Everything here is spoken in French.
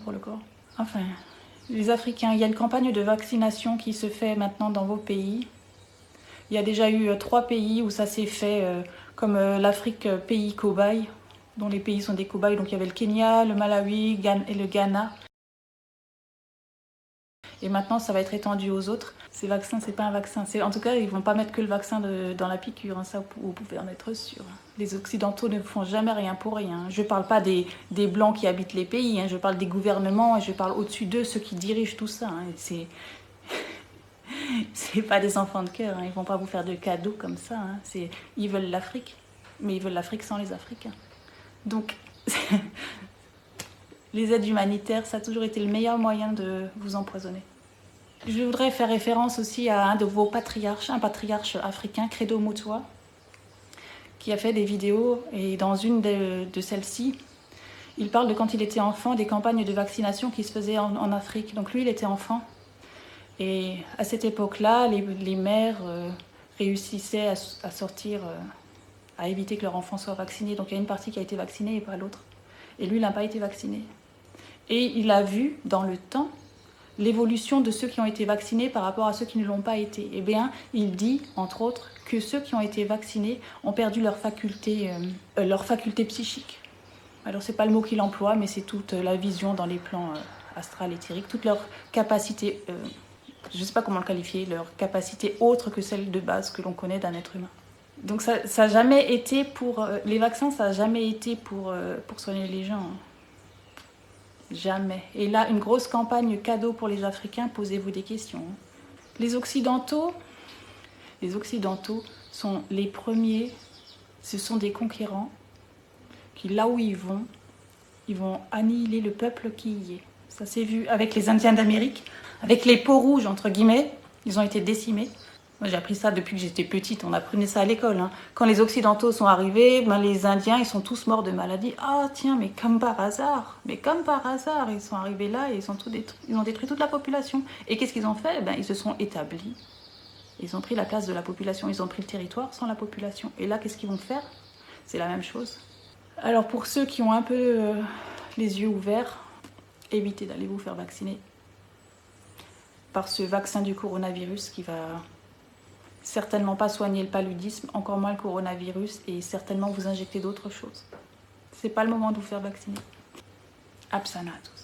pour le corps. Enfin, les Africains, il y a une campagne de vaccination qui se fait maintenant dans vos pays. Il y a déjà eu 3 pays où ça s'est fait, comme l'Afrique, pays cobaye, dont les pays sont des cobayes. Donc il y avait le Kenya, le Malawi et le Ghana. Et maintenant, ça va être étendu aux autres. Ces vaccins, c'est pas un vaccin. En tout cas, ils vont pas mettre que le vaccin dans la piqûre. Hein, ça, vous pouvez en être sûr. Les Occidentaux ne font jamais rien pour rien. Je parle pas des Blancs qui habitent les pays. Hein, je parle des gouvernements et je parle au-dessus d'eux, ceux qui dirigent tout ça. Hein, c'est pas des enfants de cœur. Hein, ils vont pas vous faire de cadeaux comme ça. Hein, ils veulent l'Afrique. Mais ils veulent l'Afrique sans les Africains. Donc, les aides humanitaires, ça a toujours été le meilleur moyen de vous empoisonner. Je voudrais faire référence aussi à un de vos patriarches, un patriarche africain, Credo Mutwa, qui a fait des vidéos, et dans une de celles-ci, il parle de quand il était enfant, des campagnes de vaccination qui se faisaient en Afrique. Donc lui, il était enfant, et à cette époque-là, les mères réussissaient à sortir, à éviter que leur enfant soit vacciné. Donc il y a une partie qui a été vaccinée et pas l'autre. Et lui, il n'a pas été vacciné. Et il a vu, dans le temps, l'évolution de ceux qui ont été vaccinés par rapport à ceux qui ne l'ont pas été. Eh bien, il dit, entre autres, que ceux qui ont été vaccinés ont perdu leur faculté psychique. Alors, c'est pas le mot qu'il emploie, mais c'est toute la vision dans les plans astral éthériques, toute leur capacité, je ne sais pas comment le qualifier, leur capacité autre que celle de base que l'on connaît d'un être humain. Donc, ça n'a jamais été pour... les vaccins, ça n'a jamais été pour soigner les gens. Hein. Jamais. Et là, une grosse campagne cadeau pour les Africains, posez-vous des questions. Les Occidentaux sont les premiers, ce sont des conquérants qui, là où ils vont annihiler le peuple qui y est. Ça s'est vu avec les Indiens d'Amérique, avec les peaux rouges, entre guillemets, ils ont été décimés. Moi, j'ai appris ça depuis que j'étais petite, on apprenait ça à l'école. Hein. Quand les Occidentaux sont arrivés, les Indiens, ils sont tous morts de maladie. Ah tiens, mais comme par hasard, ils sont arrivés là et ils ont tout détruit. Ils ont détruit toute la population. Et qu'est-ce qu'ils ont fait? Ils se sont établis. Ils ont pris la place de la population, ils ont pris le territoire sans la population. Et là, qu'est-ce qu'ils vont faire? C'est la même chose. Alors pour ceux qui ont un peu les yeux ouverts, évitez d'aller vous faire vacciner par ce vaccin du coronavirus qui va certainement pas soigner le paludisme, encore moins le coronavirus, et certainement vous injecter d'autres choses. C'est pas le moment de vous faire vacciner. Absana à tous.